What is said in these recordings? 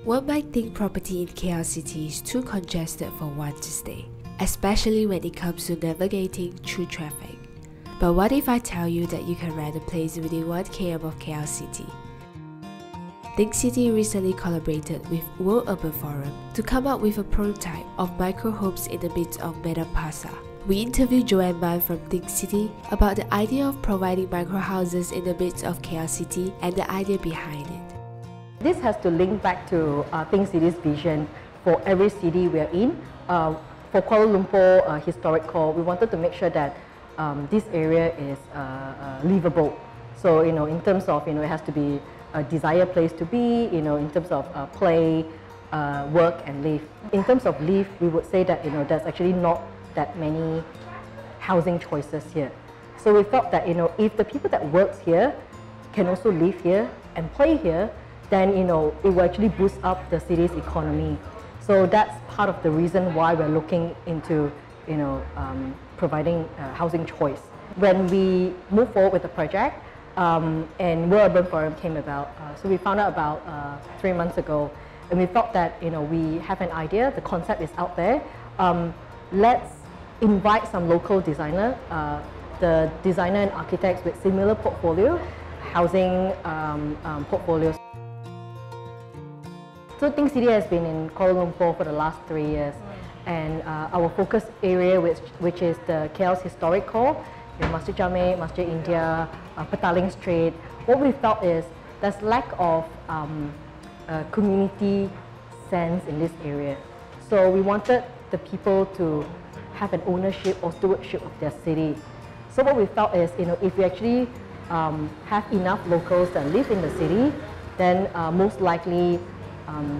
One might think property in KL is too congested for one to stay, especially when it comes to navigating through traffic. But what if I tell you that you can rent a place within 1 km of KL City? ThinkCity recently collaborated with World Urban Forum to come up with a prototype of microhomes in the midst of Medan Pasar. We interviewed Joanne Man from ThinkCity about the idea of providing microhouses in the midst of KL City and the idea behind it. This has to link back to ThinkCity's vision for every city we are in. For Kuala Lumpur Historic Core, we wanted to make sure that this area is livable. So, in terms of, it has to be a desired place to be, in terms of play, work and live. In terms of live, we would say that, there's actually not that many housing choices here. So we felt that, if the people that works here can also live here and play here, then, it will actually boost up the city's economy. So that's part of the reason why we're looking into, providing housing choice. When we moved forward with the project, and World Urban Forum came about, so we found out about 3 months ago, and we felt that, we have an idea, the concept is out there. Let's invite some local designer, the designer and architects with similar portfolio, housing portfolios. So ThinkCity has been in Kuala Lumpur for the last 3 years, and our focus area, which is the KL's historic core, Masjid Jame, Masjid India, Petaling Street. What we felt is there's lack of community sense in this area. So we wanted the people to have an ownership or stewardship of their city. So what we felt is, if we actually have enough locals that live in the city, then most likely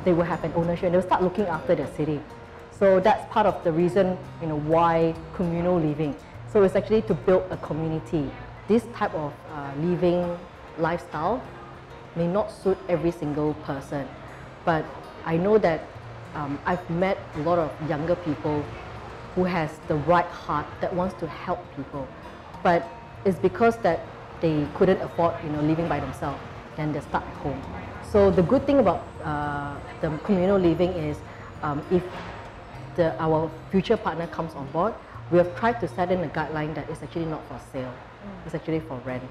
they will have an ownership and they'll start looking after their city. So that's part of the reason, why communal living. So it's actually to build a community. This type of living lifestyle may not suit every single person, but I know that I've met a lot of younger people who has the right heart that wants to help people, but it's because that they couldn't afford, living by themselves, then they start at home. So the good thing about the communal living is if our future partner comes on board, we have tried to set in a guideline that it's actually not for sale, it's actually for rent.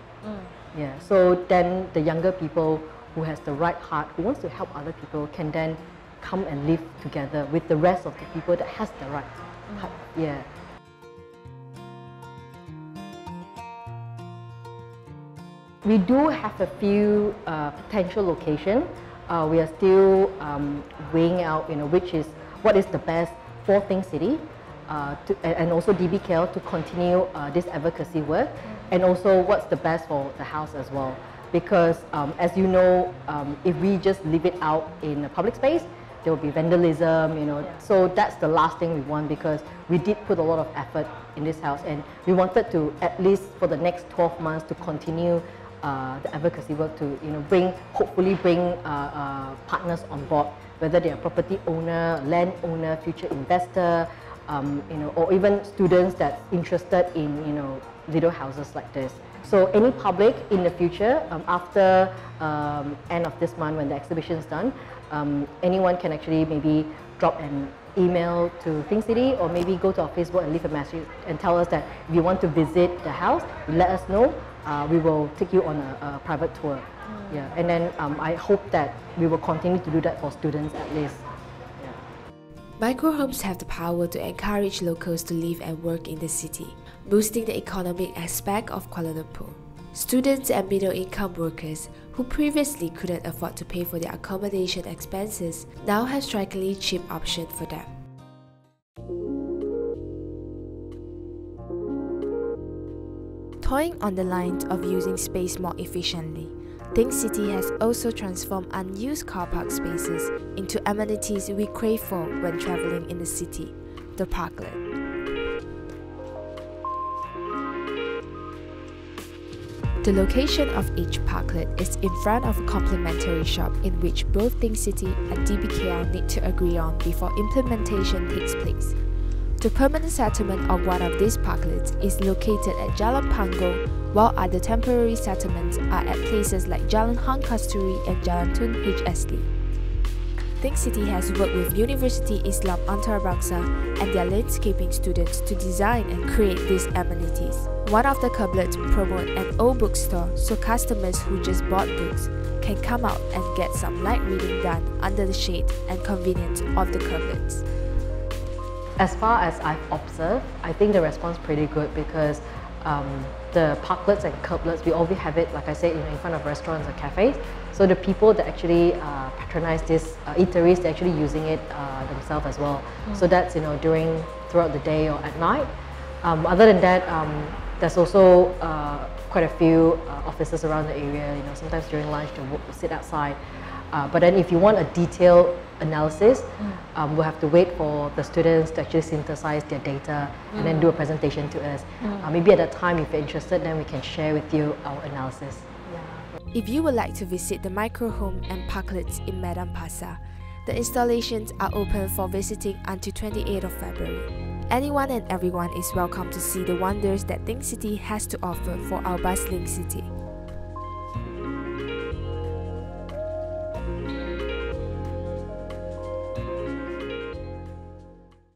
Yeah. So then the younger people who has the right heart, who wants to help other people, can then come and live together with the rest of the people that has the right heart. Yeah. We do have a few potential locations. We are still weighing out, what is the best for ThinkCity, and also DBKL to continue this advocacy work, and also what's the best for the house as well. Because as you know, if we just leave it out in a public space, there will be vandalism, So that's the last thing we want, because we did put a lot of effort in this house, and we wanted to, at least for the next 12 months, to continue the advocacy work to hopefully bring partners on board, whether they are property owner, land owner, future investor, or even students that's interested in little houses like this. So any public in the future, after end of this month when the exhibition is done, anyone can actually maybe drop an email to ThinkCity, or maybe go to our Facebook and leave a message and tell us that if you want to visit the house, let us know. We will take you on a private tour. Yeah, and then I hope that we will continue to do that for students at least. Yeah. Microhomes have the power to encourage locals to live and work in the city, boosting the economic aspect of Kuala Lumpur. Students and middle-income workers who previously couldn't afford to pay for their accommodation expenses now have strikingly cheap options for them. Toying on the lines of using space more efficiently, ThinkCity has also transformed unused car park spaces into amenities we crave for when travelling in the city, the Parklet. The location of each Parklet is in front of a complementary shop in which both ThinkCity and DBKL need to agree on before implementation takes place. The permanent settlement of one of these parklets is located at Jalan Panggong, while other temporary settlements are at places like Jalan Hang Kasturi and Jalan Tun HSD. ThinkCity has worked with University Islam Antarabangsa and their landscaping students to design and create these amenities. One of the couplets promote an old bookstore so customers who just bought books can come out and get some light reading done under the shade and convenience of the couplets. As far as I've observed, I think the response is pretty good because the parklets and couplets, we always have it, like I said, in front of restaurants or cafes. So the people that actually patronize these eateries, they're actually using it themselves as well. So that's throughout the day or at night. Other than that, there's also quite a few offices around the area. Sometimes during lunch they sit outside. But then if you want a detailed analysis, we'll have to wait for the students to actually synthesize their data and then do a presentation to us. Maybe at that time, if you're interested, then we can share with you our analysis. If you would like to visit the Microhousing and Parklets in Medan Pasar, the installations are open for visiting until 28th of February. Anyone and everyone is welcome to see the wonders that ThinkCity has to offer for our bustling city.